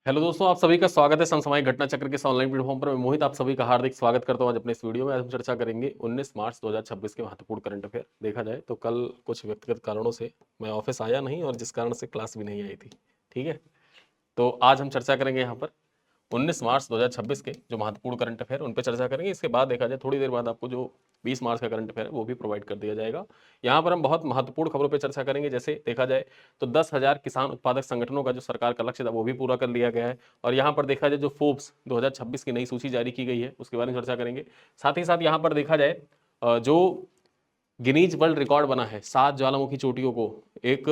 Hello दोस्तों, आप सभी का स्वागत है समसामयिक घटना चक्र के इस ऑनलाइन प्लेटफॉर्म पर। मैं मोहित आप सभी का हार्दिक स्वागत करता हूं। आज अपने इस वीडियो में आज हम चर्चा करेंगे 19 मार्च 2026 के महत्वपूर्ण करंट अफेयर। देखा जाए तो कल कुछ व्यक्तिगत कारणों से मैं ऑफिस आया नहीं और जिस कारण से क्लास भी नहीं आई थी। ठीक है, तो आज हम चर्चा करेंगे यहाँ पर 19 मार्च 2026 के जो महत्वपूर्ण करंट अफेयर उन पर चर्चा करेंगे। इसके बाद देखा जाए थोड़ी देर बाद आपको जो 20 मार्च का करंट अफेयर है वो भी प्रोवाइड कर दिया जाएगा। यहाँ पर हम बहुत महत्वपूर्ण खबरों पर चर्चा करेंगे। जैसे देखा जाए तो 10,000 किसान उत्पादक संगठनों का जो सरकार का लक्ष्य था वो भी पूरा कर लिया गया है। और यहाँ पर देखा जाए जो फोर्ब्स 2026 की नई सूची जारी की गई है उसके बारे में चर्चा करेंगे। साथ ही साथ यहाँ पर देखा जाए जो गिनीज वर्ल्ड रिकॉर्ड बना है 7 ज्वालामुखी चोटियों को एक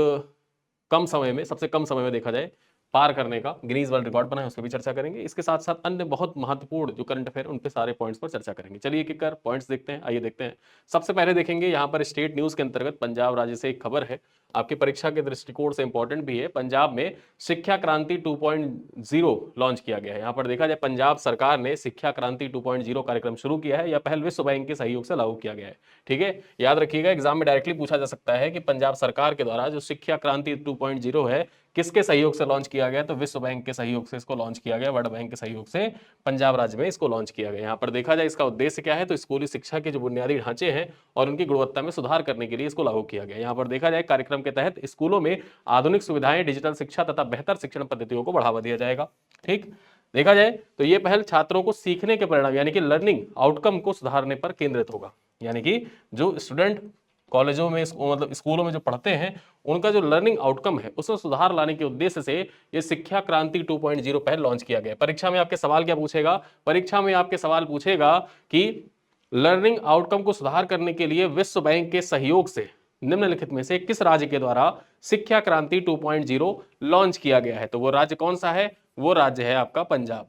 कम समय में, सबसे कम समय में देखा जाए पार करने का गिनीज वर्ल्ड रिकॉर्ड बना है, उस पर भी चर्चा करेंगे। इसके साथ साथ अन्य बहुत महत्वपूर्ण जो करंट अफेयर उन पे सारे पॉइंट्स पर चर्चा करेंगे। चलिए एक एक कर पॉइंट्स देखते हैं। आइए देखते हैं। सबसे पहले देखेंगे यहाँ पर स्टेट न्यूज के अंतर्गत पंजाब राज्य से एक खबर है, आपकी परीक्षा के दृष्टिकोण से इंपॉर्टेंट भी है। पंजाब में शिक्षा क्रांति 2.0 लॉन्च किया गया है। यहाँ पर देखा जाए पंजाब सरकार ने शिक्षा क्रांति 2.0 कार्यक्रम शुरू किया है। यह पहल विश्व बैंक के सहयोग से लागू किया गया है। ठीक है, याद रखिएगा, एग्जाम में डायरेक्टली पूछा जा सकता है कि पंजाब सरकार के द्वारा जो शिक्षा क्रांति 2.0 है किसके सहयोग से लॉन्च किया गया, तो विश्व बैंक के सहयोग से इसको लॉन्च किया गया, वर्ल्ड बैंक के सहयोग से पंजाब राज्य में इसको लॉन्च किया गया। यहाँ पर देखा जाए इसका उद्देश्य क्या है, तो स्कूली शिक्षा के जो बुनियादी ढांचे हैं और उनकी गुणवत्ता में सुधार करने के लिए इसको लागू किया गया। यहाँ पर देखा जाए कार्यक्रम के तहत स्कूलों में आधुनिक सुविधाएं, डिजिटल शिक्षा तथा बेहतर शिक्षण पद्धतियों को बढ़ावा दिया जाएगा। ठीक, देखा जाए तो ये पहल छात्रों को सीखने के परिणाम यानी कि लर्निंग आउटकम को सुधारने पर केंद्रित होगा। यानी कि जो स्टूडेंट कॉलेजों में मतलब स्कूलों में जो पढ़ते हैं उनका जो लर्निंग आउटकम है उसमें सुधार लाने के उद्देश्य से ये शिक्षा क्रांति 2.0 पहल लॉन्च किया गया। परीक्षा में आपके सवाल क्या पूछेगा, परीक्षा में आपके सवाल पूछेगा कि लर्निंग आउटकम को सुधार करने के लिए विश्व बैंक के सहयोग से निम्नलिखित में से किस राज्य के द्वारा शिक्षा क्रांति 2.0 लॉन्च किया गया है। तो वो राज्य कौन सा है, वो राज्य है आपका पंजाब।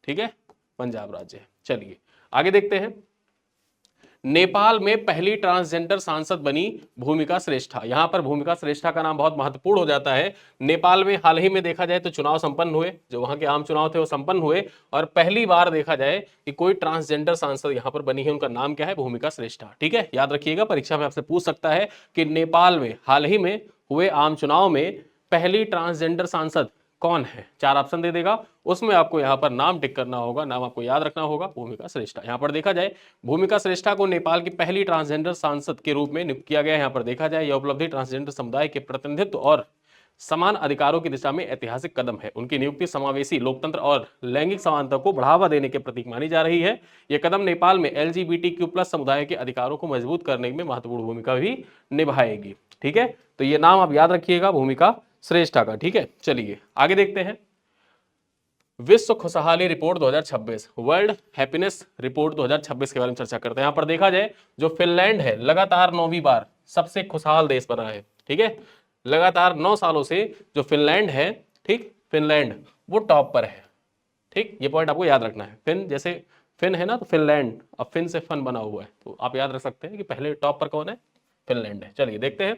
ठीक है, पंजाब राज्य है। चलिए आगे देखते हैं। नेपाल में पहली ट्रांसजेंडर सांसद बनी भूमिका श्रेष्ठा। यहां पर भूमिका श्रेष्ठा का नाम बहुत महत्वपूर्ण हो जाता है। नेपाल में हाल ही में देखा जाए तो चुनाव संपन्न हुए, जो वहां के आम चुनाव थे वो संपन्न हुए और पहली बार देखा जाए कि कोई ट्रांसजेंडर सांसद यहां पर बनी है। उनका नाम क्या है, भूमिका श्रेष्ठा। ठीक है, याद रखिएगा, परीक्षा में आपसे पूछ सकता है कि नेपाल में हाल ही में हुए आम चुनाव में पहली ट्रांसजेंडर सांसद कौन है। 4 ऑप्शन दे देगा, उसमें आपको यहाँ पर नाम टिक करना होगा, नाम आपको याद रखना होगा, भूमिका श्रेष्ठा। यहाँ पर देखा जाए भूमिका श्रेष्ठा को नेपाल की पहली ट्रांसजेंडर सांसद के रूप में नियुक्त किया गया। यहाँ पर देखा जाए यह उपलब्धि ट्रांसजेंडर समुदाय के प्रतिनिधित्व और समान अधिकारों की दिशा में ऐतिहासिक कदम है। उनकी नियुक्ति समावेशी लोकतंत्र और लैंगिक समानता को बढ़ावा देने के प्रतीक मानी जा रही है। यह कदम नेपाल में LGBTQ+ समुदाय के अधिकारों को मजबूत करने में महत्वपूर्ण भूमिका भी निभाएगी। ठीक है, तो ये नाम आप याद रखिएगा, भूमिका श्रेष्ठा का। ठीक है, चलिए आगे देखते हैं। विश्व खुशहाली रिपोर्ट 2026, वर्ल्ड हैप्पीनेस रिपोर्ट 2026 के बारे में चर्चा करते हैं। यहां पर देखा जाए जो फिनलैंड है लगातार 9वीं बार सबसे खुशहाल देश बना है। ठीक है, लगातार 9 सालों से जो फिनलैंड है, ठीक, फिनलैंड वो टॉप पर है। ठीक, ये पॉइंट आपको याद रखना है। फिन जैसे फिन है ना, तो फिनलैंड, अब फिन से फन बना हुआ है, तो आप याद रख सकते हैं कि पहले टॉप पर कौन है, फिनलैंड है। चलिए देखते हैं।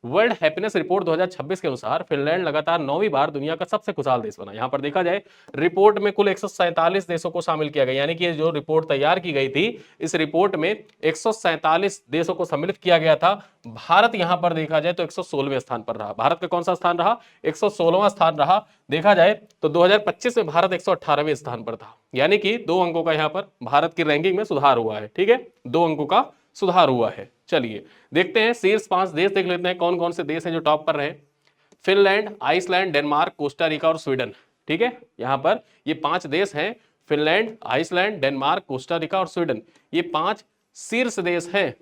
वर्ल्ड हैप्पीनेस रिपोर्ट 2026 के अनुसार फिनलैंड लगातार 9वीं बार दुनिया का सबसे खुशहाल देश बना। यहां पर देखा जाए रिपोर्ट में कुल 147 देशों को शामिल किया गया, यानी कि जो रिपोर्ट तैयार की गई थी इस रिपोर्ट में 147 देशों को सम्मिलित किया गया था। भारत यहां पर देखा जाए तो 116वें स्थान पर रहा। भारत का कौन सा स्थान रहा, 116वां स्थान रहा। देखा जाए तो 2025 में भारत 118वें स्थान पर था, यानी कि 2 अंकों का यहां पर भारत की रैंकिंग में सुधार हुआ है। ठीक है, 2 अंकों का सुधार हुआ है। चलिए देखते हैं शीर्ष 5 देश देख लेते हैं कौन कौन से देश हैं जो टॉप पर रहे। Finland, Iceland, Denmark, Costa Rica और स्वीडन। ठीक है, यहां पर ये 5 देश हैं, Finland, Iceland, Denmark, Costa Rica और स्वीडन। ये 5 शीर्ष देश हैं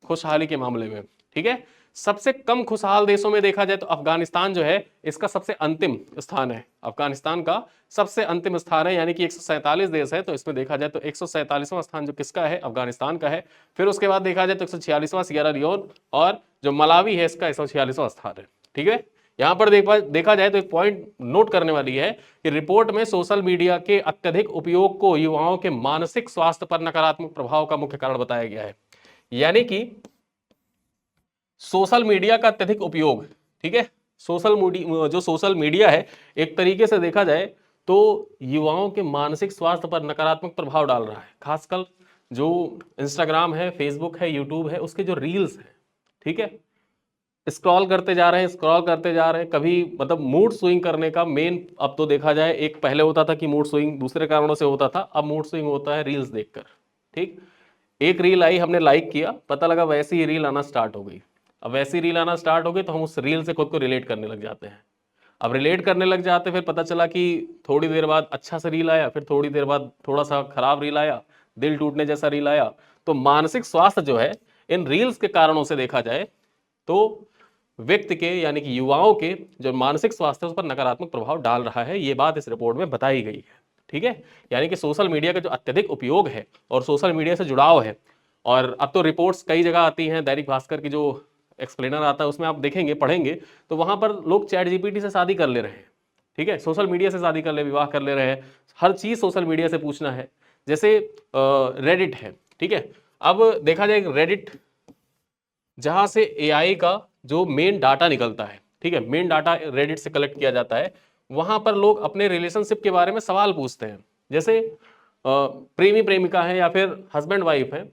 खुशहाली के मामले में। ठीक है, सबसे कम खुशहाल देशों में देखा जाए तो अफगानिस्तान जो है इसका सबसे अंतिम स्थान है। अफगानिस्तान का सबसे अंतिम स्थान है, यानी कि 147 देश है तो इसमें देखा जाए तो 147वां स्थान जो किसका है, अफगानिस्तान का है। फिर उसके बाद देखा जाए तो 146वां सियरा लियोन और जो मलावी है इसका 146वां स्थान है। ठीक है, यहां पर देखा जाए तो एक पॉइंट नोट करने वाली है कि रिपोर्ट में सोशल मीडिया के अत्यधिक उपयोग को युवाओं के मानसिक स्वास्थ्य पर नकारात्मक प्रभाव का मुख्य कारण बताया गया है। यानी कि सोशल मीडिया का अत्यधिक उपयोग, ठीक है, सोशल मीडिया है एक तरीके से देखा जाए तो युवाओं के मानसिक स्वास्थ्य पर नकारात्मक प्रभाव डाल रहा है। खासकर जो इंस्टाग्राम है, फेसबुक है, यूट्यूब है, उसके जो रील्स हैं, ठीक है, स्क्रॉल करते जा रहे हैं, स्क्रॉल करते जा रहे हैं, कभी मतलब मूड स्विंग करने का मेन, अब तो देखा जाए, एक पहले होता था कि मूड स्विंग दूसरे कारणों से होता था, अब मूड स्विंग होता है रील्स देखकर। ठीक, एक रील आई, हमने लाइक किया, पता लगा वैसी ही रील आना स्टार्ट हो गई। अब वैसी रील आना स्टार्ट हो गई तो हम उस रील से खुद को रिलेट करने लग जाते हैं। अब रिलेट करने लग जाते, फिर पता चला कि थोड़ी देर बाद अच्छा सा रील आया, फिर थोड़ी देर बाद थोड़ा सा खराब रील आया, दिल टूटने जैसा रील आया। तो मानसिक स्वास्थ्य जो है इन रील्स के कारणों से देखा जाए तो व्यक्ति के यानी कि युवाओं के जो मानसिक स्वास्थ्य है उस पर नकारात्मक प्रभाव डाल रहा है, ये बात इस रिपोर्ट में बताई गई है। ठीक है, यानी कि सोशल मीडिया का जो अत्यधिक उपयोग है और सोशल मीडिया से जुड़ाव है, और अब तो रिपोर्ट्स कई जगह आती हैं, दैनिक भास्कर की जो एक्सप्लेनर आता है उसमें आप देखेंगे, पढ़ेंगे तो वहां पर लोग चैट जीपीटी से शादी कर ले रहे हैं। ठीक है, सोशल मीडिया से शादी कर ले, विवाह कर ले रहे हैं, हर चीज सोशल मीडिया से पूछना है। जैसे रेडिट है, ठीक है, अब देखा जाए रेडिट जहां से एआई का जो मेन डाटा निकलता है, ठीक है, मेन डाटा रेडिट से कलेक्ट किया जाता है, वहां पर लोग अपने रिलेशनशिप के बारे में सवाल पूछते हैं। जैसे प्रेमी प्रेमिका है या फिर हस्बैंड वाइफ है,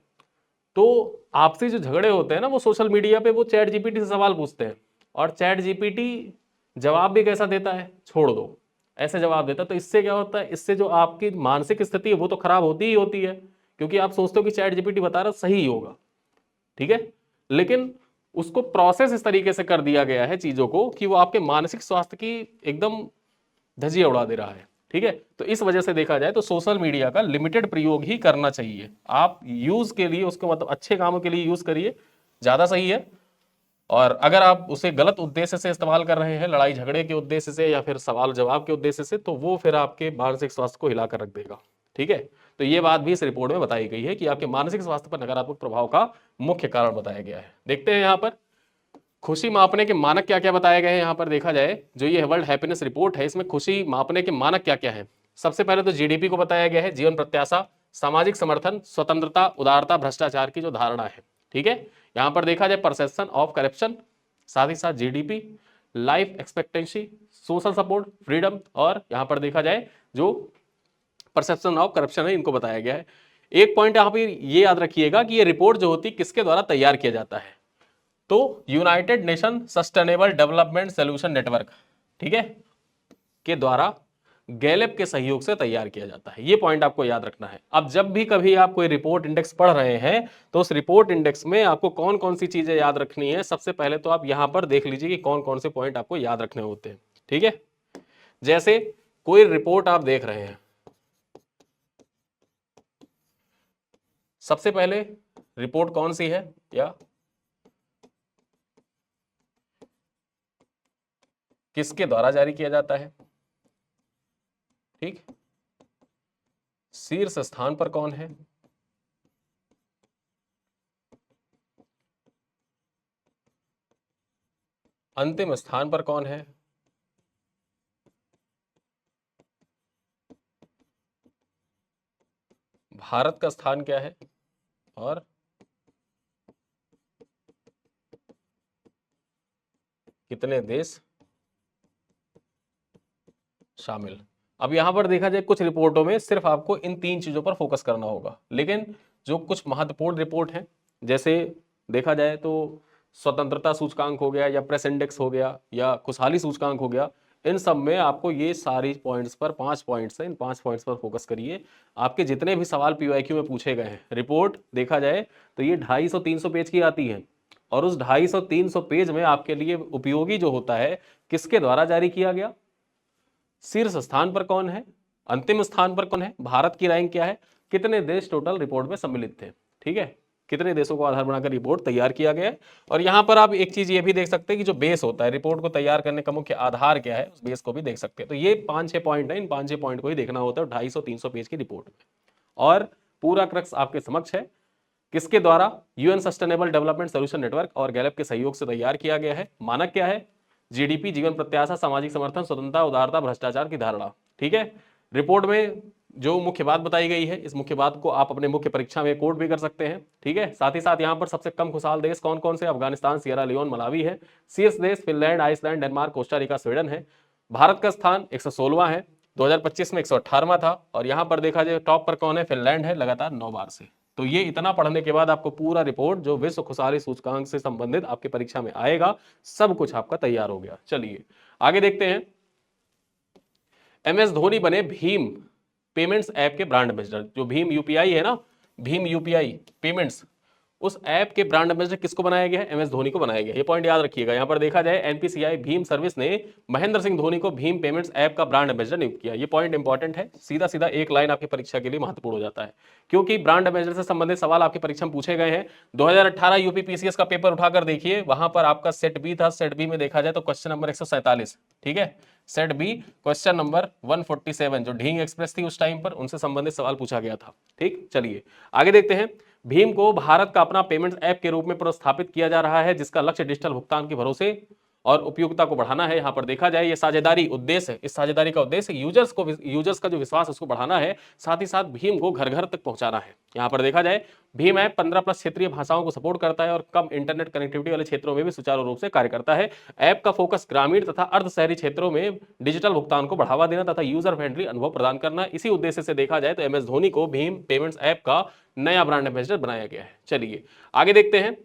तो आपसी जो झगड़े होते हैं ना, वो सोशल मीडिया पे वो चैट जीपीटी से सवाल पूछते हैं, और चैट जीपीटी जवाब भी कैसा देता है, छोड़ दो, ऐसे जवाब देता है। तो इससे क्या होता है, इससे जो आपकी मानसिक स्थिति है वो तो खराब होती ही होती है, क्योंकि आप सोचते हो कि चैट जीपीटी बता रहा सही ही होगा। ठीक है, लेकिन उसको प्रोसेस इस तरीके से कर दिया गया है चीजों को कि वो आपके मानसिक स्वास्थ्य की एकदम धजिया उड़ा दे रहा है। ठीक है, तो इस वजह से देखा जाए तो सोशल मीडिया का लिमिटेड प्रयोग ही करना चाहिए। आप यूज के लिए उसको मतलब अच्छे कामों के लिए यूज करिए, ज्यादा सही है। और अगर आप उसे गलत उद्देश्य से इस्तेमाल कर रहे हैं, लड़ाई झगड़े के उद्देश्य से या फिर सवाल जवाब के उद्देश्य से, तो वो फिर आपके मानसिक स्वास्थ्य को हिलाकर रख देगा। ठीक है, तो ये बात भी इस रिपोर्ट में बताई गई है कि आपके मानसिक स्वास्थ्य पर नकारात्मक प्रभाव का मुख्य कारण बताया गया है। देखते हैं यहाँ पर खुशी मापने के मानक क्या क्या बताए गए हैं। यहाँ पर देखा जाए जो ये वर्ल्ड हैप्पीनेस रिपोर्ट है, इसमें खुशी मापने के मानक क्या क्या है। सबसे पहले तो जीडीपी को बताया गया है, जीवन प्रत्याशा, सामाजिक समर्थन, स्वतंत्रता, उदारता, भ्रष्टाचार की जो धारणा है। ठीक है, यहाँ पर देखा जाए परसेप्शन ऑफ करप्शन, साथ ही साथ GDP, life expectancy, social support, freedom, और यहाँ पर देखा जाए जो परसेप्शन ऑफ करप्शन है, इनको बताया गया है। एक पॉइंट यहाँ पर ये याद रखिएगा कि ये रिपोर्ट जो होती है किसके द्वारा तैयार किया जाता है, तो United nation sustainable development solution network, ठीक है, के द्वारा गैलेप के सहयोग से तैयार किया जाता है। ये पॉइंट आपको याद रखना है। अब जब भी कभी आप कोई रिपोर्ट इंडेक्स पढ़ रहे हैं तो उस रिपोर्ट इंडेक्स में आपको कौन कौन सी चीजें याद रखनी है, सबसे पहले तो आप यहां पर देख लीजिए कि कौन कौन से पॉइंट आपको याद रखने होते हैं। ठीक है, जैसे कोई रिपोर्ट आप देख रहे हैं, सबसे पहले रिपोर्ट कौन सी है या किसके द्वारा जारी किया जाता है। ठीक, शीर्ष स्थान पर कौन है, अंतिम स्थान पर कौन है, भारत का स्थान क्या है, और कितने देश शामिल। अब यहां पर देखा जाए कुछ रिपोर्टों में सिर्फ आपको इन तीन चीजों पर फोकस करना होगा, लेकिन जो कुछ महत्वपूर्ण रिपोर्ट हैं, जैसे देखा जाए तो स्वतंत्रता सूचकांक हो गया या प्रेस इंडेक्स हो गया या खुशहाली सूचकांक हो गया, इन सब में आपको ये सारी पॉइंट्स पर 5 पॉइंट्स हैं, इन 5 पॉइंट्स पर फोकस करिए। आपके जितने भी सवाल पीवाईक्यू में पूछे गए हैं, रिपोर्ट देखा जाए तो ये 250-300 पेज की आती है, और उस 250-300 पेज में आपके लिए उपयोगी जो होता है किसके द्वारा जारी किया गया, शीर्ष स्थान पर कौन है, अंतिम स्थान पर कौन है, भारत की रैंक क्या है, कितने देश टोटल रिपोर्ट में सम्मिलित थे। ठीक है, कितने देशों को आधार बनाकर रिपोर्ट तैयार किया गया है। और यहां पर आप एक चीज ये भी देख सकते हैं कि जो बेस होता है रिपोर्ट को तैयार करने का मुख्य आधार क्या है, उस बेस को भी देख सकते हैं। तो ये 5-6 पॉइंट है, इन 5-6 पॉइंट को ही देखना होता है 250-300 पेज की रिपोर्ट में। और पूरा क्रक्स आपके समक्ष है, किसके द्वारा, UN sustainable development solution network और गैलेप के सहयोग से तैयार किया गया है। मानक क्या है, जीडीपी, जीवन प्रत्याशा, सामाजिक समर्थन, स्वतंत्रता, उदारता, भ्रष्टाचार की धारणा। ठीक है, रिपोर्ट में जो मुख्य बात बताई गई है, इस मुख्य बात को आप अपने मुख्य परीक्षा में कोट भी कर सकते हैं। ठीक है, साथ ही साथ यहाँ पर सबसे कम खुशहाल देश कौन कौन से, अफगानिस्तान, सियरा लियोन, मलावी है। शीर्ष देश Finland, Iceland, Denmark, Costa Rica, Sweden है। भारत का स्थान 116वां है, 2025 में 118वां था। और यहाँ पर देखा जाए टॉप पर कौन है, फिनलैंड है लगातार 9 बार से। तो ये इतना पढ़ने के बाद आपको पूरा रिपोर्ट जो विश्व खुशहाली सूचकांक से संबंधित आपकी परीक्षा में आएगा, सब कुछ आपका तैयार हो गया। चलिए आगे देखते हैं। MS धोनी बने भीम पेमेंट्स ऐप के ब्रांड एम्बेसडर। जो भीम यूपीआई है ना, भीम यूपीआई पेमेंट्स, उस ऐप के ब्रांड एम्बेसडर किसको बनाया गया है? MS धोनी को बनाया गया। ये पॉइंट याद रखिएगा। यहां पर देखा जाए एनपीसीआई भीम सर्विस ने महेंद्र सिंह धोनी को भीम पेमेंट्स ऐप का ब्रांड एम्बेसडर नियुक्त किया। ये पॉइंट इंपॉर्टेंट है, सीधा सीधा एक लाइन आपकी परीक्षा के लिए महत्वपूर्ण हो जाता है, क्योंकि ब्रांड एम्बेसडर से संबंधित सवाल आपकी परीक्षा में पूछे गए हैं। 2018 यूपीपीसीएस का पेपर उठाकर देखिए, वहां पर आपका सेट बी था। सेट बी में देखा जाए तो क्वेश्चन नंबर 147, ठीक है, सेट बी क्वेश्चन नंबर 147, जो ढींग एक्सप्रेस थी उस टाइम पर, उनसे संबंधित सवाल पूछा गया था। ठीक, चलिए आगे देखते हैं। भीम को भारत का अपना पेमेंट्स ऐप के रूप में पुनर्स्थापित किया जा रहा है, जिसका लक्ष्य डिजिटल भुगतान के भरोसे और उपयोगिता को बढ़ाना है। यहां पर देखा जाए ये साझेदारी उद्देश्य है, इस साझेदारी का उद्देश्य यूजर्स का जो विश्वास उसको बढ़ाना है, साथ ही साथ भीम को घर घर तक पहुंचाना है। यहां पर देखा जाए भीम ऐप 15+ क्षेत्रीय भाषाओं को सपोर्ट करता है और कम इंटरनेट कनेक्टिविटी वाले क्षेत्रों में भी सुचारू रूप से कार्य करता है। ऐप का फोकस ग्रामीण तथा अर्ध शहरी क्षेत्रों में डिजिटल भुगतान को बढ़ावा देना तथा यूजर फ्रेंडली अनुभव प्रदान करना। इसी उद्देश्य से देखा जाए तो MS धोनी को भीम पेमेंट्स ऐप का नया ब्रांड एम्बेसडर बनाया गया है। चलिए आगे देखते हैं।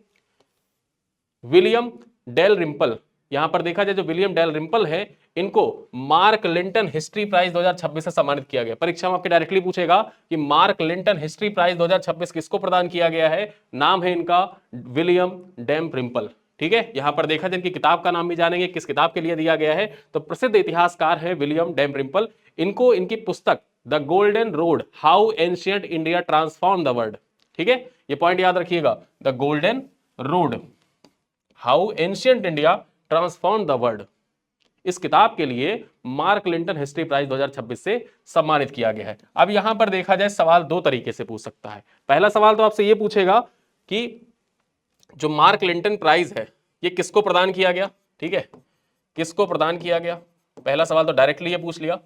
विलियम डेल रिम्पल, यहां पर देखा जाए जो विलियम डेल रिम्पल है, इनको मार्क लिंटन हिस्ट्री प्राइज 2026 से सम्मानित किया गया। परीक्षा में आपके डायरेक्टली पूछेगा कि मार्क लिंटन हिस्ट्री प्राइज 2026 किसको प्रदान किया गया है? नाम है इनका विलियम डेम रिम्पल। ठीक है, यहां पर देखा जाए इनकी किताब का नाम भी जानेंगे, किस किताब के लिए दिया गया है। तो प्रसिद्ध इतिहासकार है विलियम डेम रिम्पल। इनको इनकी पुस्तक the golden Road How ancient India transform the world, ठीक है, ये पॉइंट याद रखिएगा, the golden Road How ancient India transform the world, इस किताब के लिए मार्क लिंटन हिस्ट्री प्राइज 2026 से सम्मानित किया गया है। अब यहां पर देखा जाए सवाल दो तरीके से पूछ सकता है। पहला सवाल तो आपसे यह पूछेगा कि जो मार्क लिंटन प्राइज है ये किसको प्रदान किया गया, ठीक है, किसको प्रदान किया गया, पहला सवाल तो डायरेक्टली ये पूछ लिया।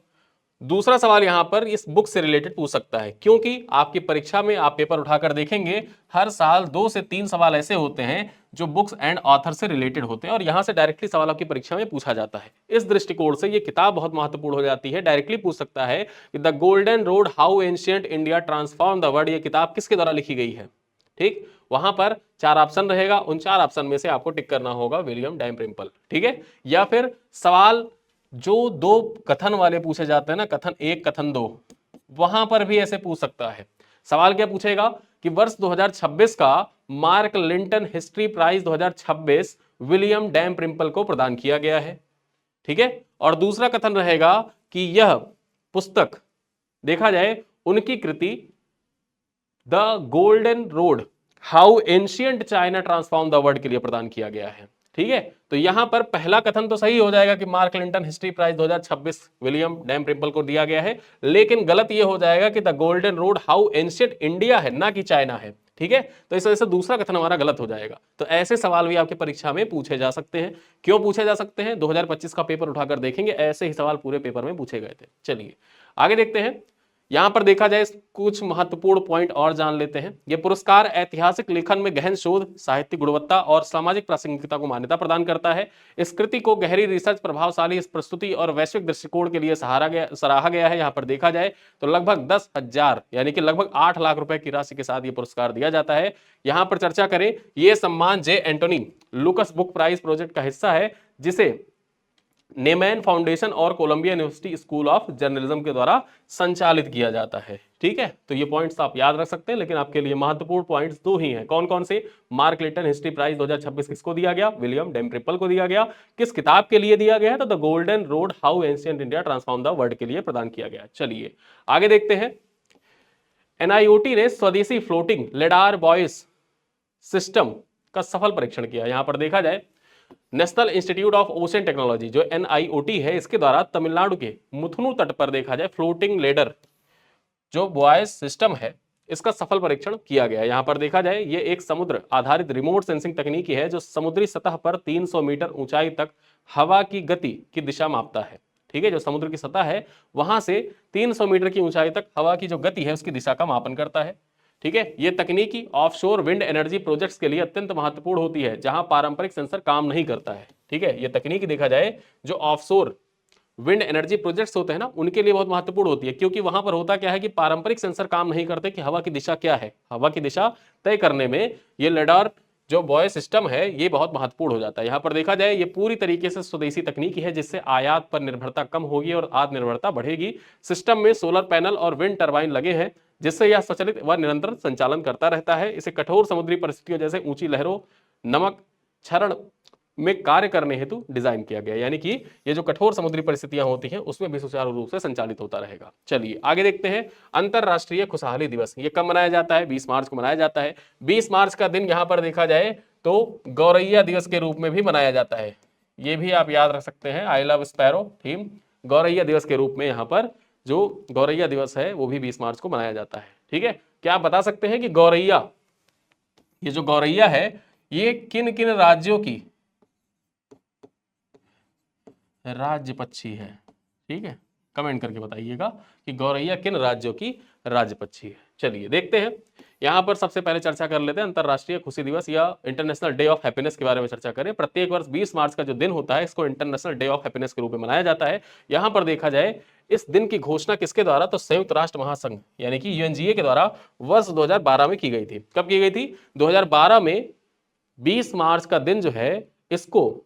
दूसरा सवाल यहां पर इस बुक से रिलेटेड पूछ सकता है, क्योंकि आपकी परीक्षा में आप पेपर उठाकर देखेंगे हर साल 2 से 3 सवाल ऐसे होते हैं जो बुक्स एंड ऑथर से रिलेटेड होते हैं और यहां से डायरेक्टली सवाल आपकी परीक्षा में पूछा जाता है। इस दृष्टिकोण से ये किताब बहुत महत्वपूर्ण हो जाती है। डायरेक्टली पूछ सकता है कि the golden Road How ancient India transform the world, ये किताब किसके द्वारा लिखी गई है। ठीक, वहां पर 4 ऑप्शन रहेगा, उन 4 ऑप्शन में से आपको टिक करना होगा विलियम डेम रिम्पल, ठीक है। या फिर सवाल जो 2 कथन वाले पूछे जाते हैं ना, कथन 1 कथन 2, वहां पर भी ऐसे पूछ सकता है। सवाल क्या पूछेगा कि वर्ष 2026 का Mark Lynton History Prize 2026 William Dalrymple को प्रदान किया गया है, ठीक है। और दूसरा कथन रहेगा कि यह पुस्तक देखा जाए उनकी कृति The golden Road How Ancient China Transform the World के लिए प्रदान किया गया है, ठीक है। तो यहां पर पहला कथन तो सही हो जाएगा कि Mark Lynton History Prize 2026 William Dalrymple को दिया गया है, लेकिन गलत यह हो जाएगा कि the golden Road How ancient India है, ना कि चाइना है, ठीक है। तो इस वजह से दूसरा कथन हमारा गलत हो जाएगा। तो ऐसे सवाल भी आपकी परीक्षा में पूछे जा सकते हैं। क्यों पूछे जा सकते हैं? 2025 का पेपर उठाकर देखेंगे, ऐसे ही सवाल पूरे पेपर में पूछे गए थे। चलिए आगे देखते हैं। यहां पर देखा जाए कुछ महत्वपूर्ण पॉइंट और जान लेते हैं। यह पुरस्कार ऐतिहासिक लेखन में गहन शोध, साहित्यिक गुणवत्ता और सामाजिक प्रासंगिकता को मान्यता प्रदान करता है। इस कृति को गहरी रिसर्च, प्रभावशाली प्रस्तुति और वैश्विक दृष्टिकोण के लिए सराहा गया है। यहां पर देखा जाए तो लगभग 10,000 यानी कि लगभग 8 लाख रुपए की राशि के साथ यह पुरस्कार दिया जाता है। यहां पर चर्चा करें, यह सम्मान J Anthony Lukas Book Prize Project का हिस्सा है, जिसे नेमैन फाउंडेशन और Columbia University School of Journalism के द्वारा संचालित किया जाता है, ठीक है। तो ये पॉइंट्स आप याद रख सकते हैं, लेकिन आपके लिए महत्वपूर्ण पॉइंट्स 2 ही हैं। कौन कौन से? मार्क लिंटन हिस्ट्री प्राइज 2026 किसको दिया गया? विलियम डेम रिम्पल को दिया गया। किस किताब के लिए दिया गया है? तो the golden Road How ancient India transform the World के लिए प्रदान किया गया। चलिए आगे देखते हैं। NIOT ने स्वदेशी फ्लोटिंग लेडार बॉयस सिस्टम का सफल परीक्षण किया। यहां पर देखा जाए national institute of ocean technology जो NIOT है, इसके द्वारा तमिलनाडु के मुथुनु तट पर देखा जाए फ्लोटिंग लेडर जो बॉयस सिस्टम है, इसका सफल परीक्षण किया गया है। यहां पर देखा जाए ये एक समुद्र आधारित रिमोट सेंसिंग तकनीकी है जो समुद्री सतह पर 300 मीटर ऊंचाई तक हवा की गति की दिशा मापता है, ठीक है। जो समुद्र की सतह है वहां से 300 मीटर की ऊंचाई तक हवा की जो गति है उसकी दिशा का मापन करता है, ठीक है। ये तकनीकी ऑफशोर विंड एनर्जी प्रोजेक्ट्स के लिए अत्यंत महत्वपूर्ण होती है, जहां पारंपरिक सेंसर काम नहीं करता है, ठीक है। ये तकनीक देखा जाए जो ऑफशोर विंड एनर्जी प्रोजेक्ट्स होते हैं ना, उनके लिए बहुत महत्वपूर्ण होती है, क्योंकि वहां पर होता क्या है कि पारंपरिक सेंसर काम नहीं करते कि हवा की दिशा क्या है। हवा की दिशा तय करने में ये लेडार जो बॉय सिस्टम है ये बहुत महत्वपूर्ण हो जाता है। यहां पर देखा जाए ये पूरी तरीके से स्वदेशी तकनीक है, जिससे आयात पर निर्भरता कम होगी और आत्मनिर्भरता बढ़ेगी। सिस्टम में सोलर पैनल और विंड टरबाइन लगे हैं, जिससे यह स्वचालित व निरंतर संचालन करता रहता है। इसे कठोर समुद्री परिस्थितियों जैसे ऊंची लहरों, नमक क्षरण में कार्य करने हेतु डिजाइन किया गया, यानी कि ये जो कठोर समुद्री परिस्थितियां होती हैं उसमें भी सुचारू रूप से संचालित होता रहेगा। चलिए आगे देखते हैं। अंतरराष्ट्रीय खुशहाली दिवस ये कब मनाया जाता है? 20 मार्च को मनाया जाता है। 20 मार्च का दिन यहां पर देखा जाए तो गौरैया दिवस के रूप में भी मनाया जाता है। ये भी आप याद रख सकते हैं, आई लव स्पैरो थीम गौरैया दिवस के रूप में यहाँ पर जो गौरैया दिवस है वो भी 20 मार्च को मनाया जाता है। ठीक है, क्या आप बता सकते हैं कि गौरैया, ये जो गौरैया है ये किन किन राज्यों की राज्य पक्षी है? ठीक है, कमेंट करके बताइएगा कि गौरैया किन राज्यों की राज्य पक्षी है। चलिए देखते हैं, यहां पर सबसे पहले चर्चा कर लेते हैं अंतरराष्ट्रीय खुशी दिवस या इंटरनेशनल डे ऑफ हैप्पीनेस के बारे में चर्चा करें। प्रत्येक वर्ष 20 मार्च का जो दिन होता है इसको इंटरनेशनल डे ऑफ हैप्पीनेस के रूप में मनाया जाता है। यहां पर देखा जाए इस दिन की घोषणा किसके द्वारा? तो संयुक्त राष्ट्र महासंघ यानी कि यूएनजीए के द्वारा वर्ष 2012 में की गई थी। कब की गई थी? 2012 में 20 मार्च का दिन जो है इसको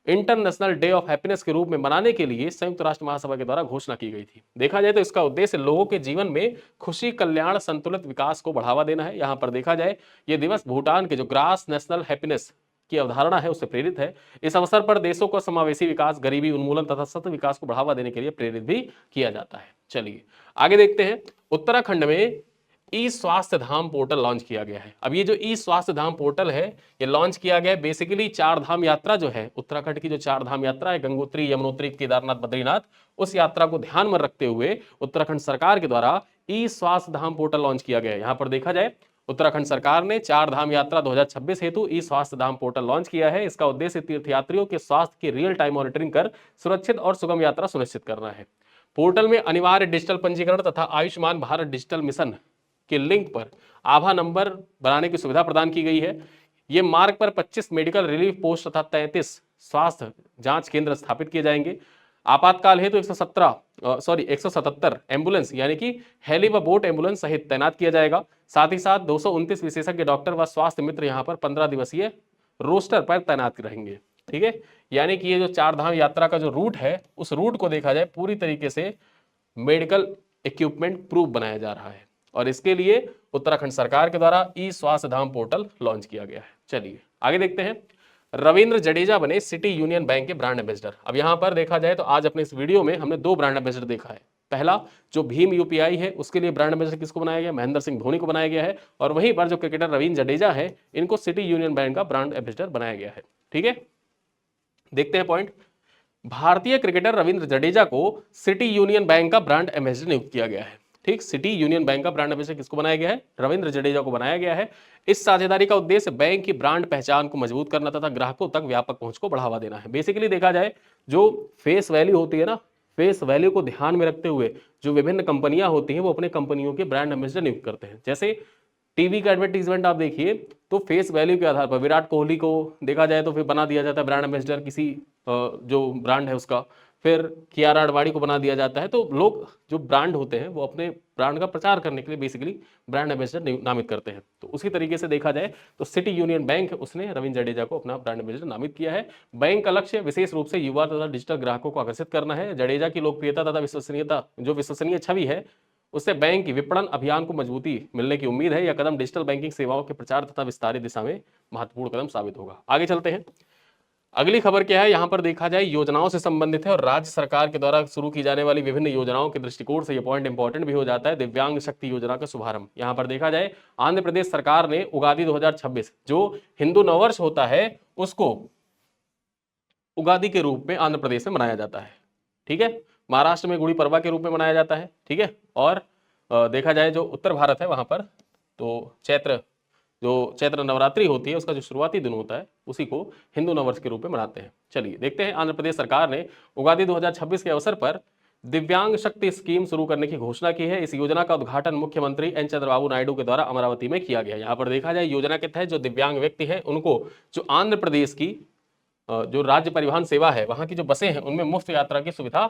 इंटरनेशनल डे ऑफ हैप्पीनेस के रूप में मनाने के लिए संयुक्त राष्ट्र महासभा के द्वारा घोषणा की गई थी। देखा जाए तो इसका उद्देश्य लोगों के जीवन में खुशी, कल्याण, संतुलित विकास को बढ़ावा देना है। यहां पर देखा जाए यह दिवस भूटान के जो ग्रास नेशनल हैप्पीनेस की अवधारणा है उससे प्रेरित है। इस अवसर पर देशों को समावेशी विकास, गरीबी उन्मूलन तथा सतत विकास को बढ़ावा देने के लिए प्रेरित भी किया जाता है। चलिए आगे देखते हैं। उत्तराखंड में ई स्वास्थ्य धाम पोर्टल लॉन्च किया गया है। अब ये जो ई स्वास्थ्य धाम पोर्टल है ये लॉन्च किया गया है बेसिकली चार धाम यात्रा जो है उत्तराखंड की, जो चार धाम यात्रा है गंगोत्री, यमुनोत्री, केदारनाथ, बद्रीनाथ, उस यात्रा को ध्यान में रखते हुए उत्तराखंड सरकार के द्वारा ई स्वास्थ्य धाम पोर्टल लॉन्च किया गया है। यहां पर देखा जाए उत्तराखंड सरकार ने चार धाम यात्रा 2026 हेतु ई स्वास्थ्य धाम पोर्टल लॉन्च किया है। इसका उद्देश्य तीर्थयात्रियों के स्वास्थ्य की रियल टाइम मॉनिटरिंग कर सुरक्षित और सुगम यात्रा सुनिश्चित करना है। पोर्टल में अनिवार्य डिजिटल पंजीकरण तथा आयुष्मान भारत डिजिटल मिशन के लिंक पर आभा नंबर बनाने की सुविधा प्रदान की गई है। ये मार्ग पर 25 मेडिकल रिलीफ पोस्ट तथा 33 स्वास्थ्य जांच केंद्र स्थापित किए जाएंगे। आपातकाल हेतु 177 एम्बुलेंस यानी कि हेली व बोट एम्बुलेंस सहित तैनात किया जाएगा। साथ ही साथ 229 विशेषज्ञ डॉक्टर व स्वास्थ्य मित्र यहाँ पर 15 दिवसीय रोस्टर पर तैनात रहेंगे। ठीक है, यानी कि ये जो चार धाम यात्रा का जो रूट है उस रूट को देखा जाए पूरी तरीके से मेडिकल इक्विपमेंट प्रूफ बनाया जा रहा है और इसके लिए उत्तराखंड सरकार के द्वारा ई स्वास्थ्य धाम पोर्टल लॉन्च किया गया है। चलिए आगे देखते हैं। रविंद्र जडेजा बने सिटी यूनियन बैंक के ब्रांड एम्बेसडर। अब यहां पर देखा जाए तो आज अपने इस वीडियो में हमने दो ब्रांड एम्बेसडर देखा है। पहला जो भीम यूपीआई है उसके लिए ब्रांड एम्बेसडर किसको बनाया गया? महेंद्र सिंह धोनी को बनाया गया है। और वहीं पर जो क्रिकेटर रविंद्र जडेजा है इनको सिटी यूनियन बैंक का ब्रांड एम्बेसडर बनाया गया है। ठीक है, देखते हैं पॉइंट। भारतीय क्रिकेटर रविंद्र जडेजा को सिटी यूनियन बैंक का ब्रांड एम्बेसडर नियुक्त किया गया है। ठीक, सिटी यूनियन बैंक का ब्रांड एम्बेसडर किसको बनाया गया है? रविंद्र जडेजा को बनाया गया है। इस साझेदारी का उद्देश्य बैंक की ब्रांड पहचान को मजबूत करना तथा ग्राहकों तक व्यापक पहुंच को बढ़ावा देना है। बेसिकली देखा जाए जो फेस वैल्यू होती है ना, फेस वैल्यू को ध्यान में रखते हुए जो विभिन्न कंपनियां होती हैं वो अपने कंपनियों के ब्रांड एम्बेसडर नियुक्त करते हैं। जैसे टीवी का एडवर्टीजमेंट आप देखिए तो फेस वैल्यू के आधार पर विराट कोहली को देखा जाए तो फिर बना दिया जाता है ब्रांड एम्बेसडर किसी जो ब्रांड है उसका, फिर कियारा अडवाणी को बना दिया जाता है। तो लोग जो ब्रांड होते हैं वो अपने ब्रांड का प्रचार करने के लिए बेसिकली ब्रांड एम्बेसडर नामित करते हैं। तो उसी तरीके से देखा जाए तो सिटी यूनियन बैंक उसने रविंद्र जडेजा को अपना ब्रांड एम्बेसडर नामित किया है। बैंक का लक्ष्य विशेष रूप से युवा तथा डिजिटल ग्राहकों को आकर्षित करना है। जडेजा की लोकप्रियता तथा विश्वसनीयता, जो विश्वसनीय छवि है उससे बैंक की विपणन अभियान को मजबूती मिलने की उम्मीद है। यह कदम डिजिटल बैंकिंग सेवाओं के प्रचार तथा विस्तारित दिशा में महत्वपूर्ण कदम साबित होगा। आगे चलते हैं। अगली खबर क्या है? यहां पर देखा जाए योजनाओं से संबंधित है और राज्य सरकार के द्वारा शुरू की जाने वाली विभिन्न योजनाओं के दृष्टिकोण से यह पॉइंट इंपॉर्टेंट भी हो जाता है। दिव्यांग शक्ति योजना का शुभारंभ। यहां पर देखा जाए आंध्र प्रदेश सरकार ने उगादी 2026 जो हिंदू नववर्ष होता है उसको उगादी के रूप में आंध्र प्रदेश में मनाया जाता है। ठीक है, महाराष्ट्र में गुड़ी पड़वा के रूप में मनाया जाता है। ठीक है, और देखा जाए जो उत्तर भारत है वहां पर तो चैत्र नवरात्रि होती है उसका जो शुरुआती दिन होता है उसी को हिंदू नववर्ष के रूप में मनाते हैं। चलिए देखते हैं। आंध्र प्रदेश सरकार ने उगादी 2026 के अवसर पर दिव्यांग शक्ति स्कीम शुरू करने की घोषणा की है। इस योजना का उद्घाटन मुख्यमंत्री एन चंद्रबाबू नायडू के द्वारा अमरावती में किया गया। यहाँ पर देखा जाए योजना के तहत जो दिव्यांग व्यक्ति हैं उनको जो आंध्र प्रदेश की जो राज्य परिवहन सेवा है वहां की जो बसें हैं उनमें मुफ्त यात्रा की सुविधा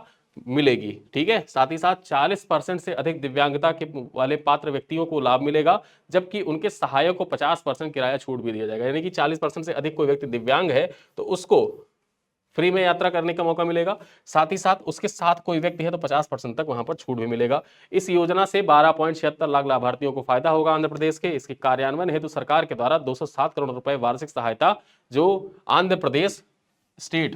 मिलेगी। ठीक है, साथ ही साथ 40% से अधिक दिव्यांगता के वाले पात्र व्यक्तियों को लाभ मिलेगा, जबकि उनके सहायक को 50% किराया छूट भी दिया जाएगा। यानी कि 40% से अधिक कोई व्यक्ति दिव्यांग है तो उसको फ्री में यात्रा करने का मौका मिलेगा, साथ ही साथ उसके साथ कोई व्यक्ति है तो 50% तक वहां पर छूट भी मिलेगा। इस योजना से 12.76 लाख लाभार्थियों को फायदा होगा आंध्र प्रदेश के। इसके कार्यान्वयन हेतु सरकार के द्वारा 207 करोड़ रुपए वार्षिक सहायता जो आंध्र प्रदेश स्टेट,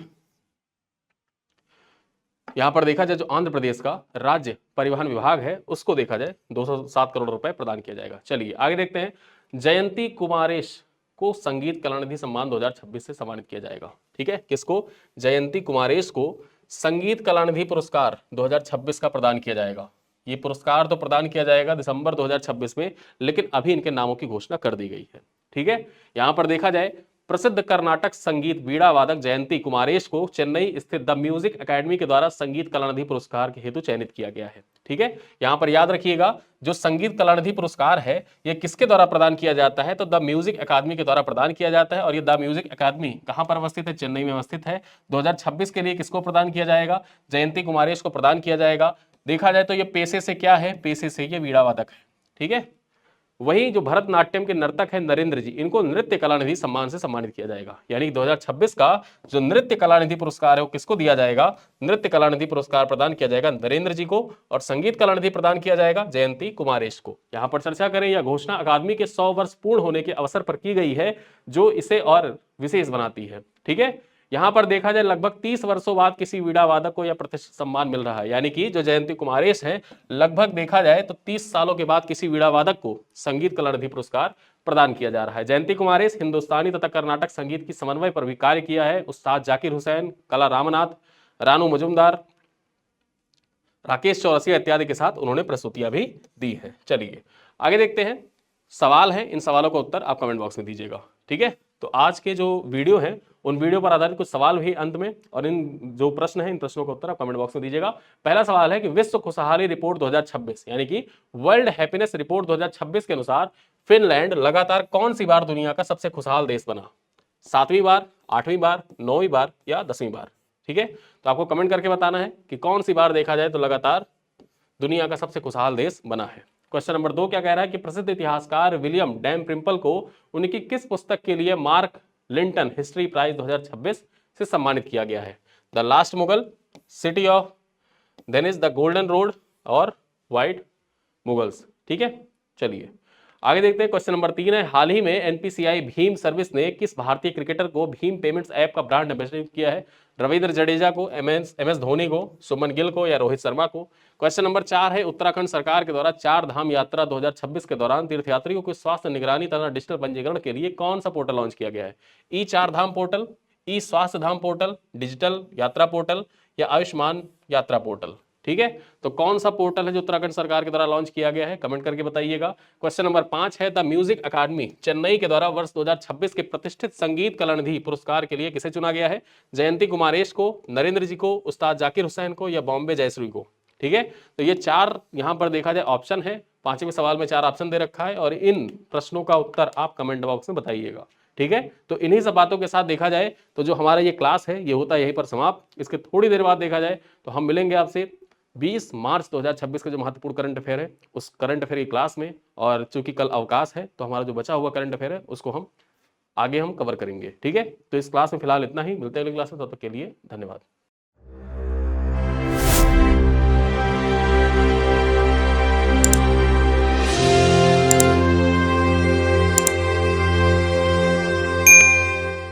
यहां पर देखा जाए जो आंध्र प्रदेश का राज्य परिवहन विभाग है उसको देखा जाए 207 करोड़ रुपए प्रदान किया जाएगा। चलिए आगे देखते हैं। जयंती कुमारेश को संगीत कलानिधि सम्मान 2026 से सम्मानित किया जाएगा। ठीक है, किसको? जयंती कुमारेश को संगीत कलानिधि पुरस्कार 2026 का प्रदान किया जाएगा। ये पुरस्कार तो प्रदान किया जाएगा दिसंबर 2026 में, लेकिन अभी इनके नामों की घोषणा कर दी गई है। ठीक है, यहां पर देखा जाए प्रसिद्ध कर्नाटक संगीत वीणा वादक जयंती कुमारेश को चेन्नई स्थित द म्यूजिक एकेडमी के द्वारा संगीत कलानिधि पुरस्कार के हेतु चयनित किया गया है। ठीक है, यहां पर याद रखिएगा जो संगीत कलानिधि पुरस्कार है यह किसके द्वारा प्रदान किया जाता है? तो द म्यूजिक अकादमी के द्वारा प्रदान किया जाता है। और ये द म्यूजिक अकादमी कहां पर अवस्थित है? चेन्नई में अवस्थित है। 2026 के लिए किसको प्रदान किया जाएगा? जयंती कुमारेश को प्रदान किया जाएगा। देखा जाए तो ये पेशे से क्या है? पेशे से ये वीणा वादक है। ठीक है, वहीं जो भरतनाट्यम के नर्तक हैं नरेंद्र जी, इनको नृत्य कलानिधि सम्मान से सम्मानित किया जाएगा। यानी 2026 का जो नृत्य कलानिधि पुरस्कार है वो किसको दिया जाएगा? नृत्य कलानिधि पुरस्कार प्रदान किया जाएगा नरेंद्र जी को, और संगीत कलानिधि प्रदान किया जाएगा जयंती कुमारेश को। यहां पर चर्चा करें, यह घोषणा अकादमी के 100 वर्ष पूर्ण होने के अवसर पर की गई है, जो इसे और विशेष बनाती है। ठीक है, यहां पर देखा जाए लगभग 30 वर्षों बाद किसी वीणा वादक को यह प्रतिष्ठित सम्मान मिल रहा है। यानी कि जो जयंती कुमारेश है, लगभग देखा जाए तो 30 सालों के बाद किसी वीणा वादक को संगीत कलानिधि पुरस्कार प्रदान किया जा रहा है। जयंती कुमारेश हिंदुस्तानी तथा कर्नाटक संगीत की समन्वय पर भी कार्य किया है। उस्ताद जाकिर हुसैन, कला रामनाथ, रानू मजुमदार, राकेश चौरसिया इत्यादि के साथ उन्होंने प्रस्तुतियां भी दी है। चलिए आगे देखते हैं। सवाल है, इन सवालों का उत्तर आप कमेंट बॉक्स में दीजिएगा। ठीक है, तो आज के जो वीडियो हैं उन वीडियो पर आधारित कुछ सवाल भी अंत में, और इन जो प्रश्न हैं इन प्रश्नों का उत्तर आप कमेंट बॉक्स में दीजिएगा। पहला सवाल है कि विश्व खुशहाली रिपोर्ट 2026 यानी कि वर्ल्ड हैप्पीनेस रिपोर्ट 2026 के अनुसार फिनलैंड लगातार कौन सी बार दुनिया का सबसे खुशहाल देश बना? 7वीं बार, 8वीं बार, 9वीं बार या 10वीं बार? ठीक है, तो आपको कमेंट करके बताना है कि कौन सी बार देखा जाए तो लगातार दुनिया का सबसे खुशहाल देश बना है। क्वेश्चन नंबर 2 क्या कह रहा है कि प्रसिद्ध इतिहासकार विलियम डैमप्रिम्पल को उनकी किस पुस्तक के लिए मार्क लिंटन हिस्ट्री प्राइज 2026 से सम्मानित किया गया है? The last Mughal, city of then is the golden road और व्हाइट मुगल्स। ठीक है, चलिए आगे देखते हैं। क्वेश्चन नंबर 3 है, हाल ही में एनपीसीआई भीम सर्विस ने किस भारतीय क्रिकेटर को भीम पेमेंट्स ऐप का ब्रांड एम्बेसडर किया है? रविंद्र जडेजा को, एमएस धोनी को, सुमन गिल को या रोहित शर्मा को? क्वेश्चन नंबर 4 है, उत्तराखंड सरकार के द्वारा 4 धाम यात्रा 2026 के दौरान तीर्थयात्रियों को स्वास्थ्य निगरानी तथा डिजिटल पंजीकरण के लिए कौन सा पोर्टल लॉन्च किया गया है? ई 4 धाम पोर्टल, ई स्वास्थ्य धाम पोर्टल, डिजिटल यात्रा पोर्टल या आयुष्मान यात्रा पोर्टल? ठीक है, तो कौन सा पोर्टल है जो उत्तराखंड सरकार के द्वारा लॉन्च किया गया है? कमेंट करके बताइएगा। क्वेश्चन नंबर 5 है, द म्यूजिक अकादमी चेन्नई के द्वारा वर्ष 2026 के प्रतिष्ठित संगीत कलानिधि पुरस्कार के लिए किसे चुना गया है? जयंती कुमारेश को, नरेंद्र जी को, उस्ताद जाकिर हुसैन को या बॉम्बे जयश्री को? ठीक है, तो ये 4 यहां पर देखा जाए ऑप्शन है। 5वें सवाल में 4 ऑप्शन दे रखा है और इन प्रश्नों का उत्तर आप कमेंट बॉक्स में बताइएगा। ठीक है, तो इन्हीं सब बातों के साथ देखा जाए तो जो हमारा ये क्लास है ये होता है यहीं पर समाप्त। इसके थोड़ी देर बाद देखा जाए तो हम मिलेंगे आपसे 20 मार्च 2026 का जो महत्वपूर्ण करंट अफेयर है उस करंट अफेयर की क्लास में। और चूंकि कल अवकाश है तो हमारा जो बचा हुआ करंट अफेयर है उसको हम आगे कवर करेंगे। ठीक है, तो इस क्लास में फिलहाल इतना ही। मिलते हैं अगली क्लास में, तब तक के लिए धन्यवाद।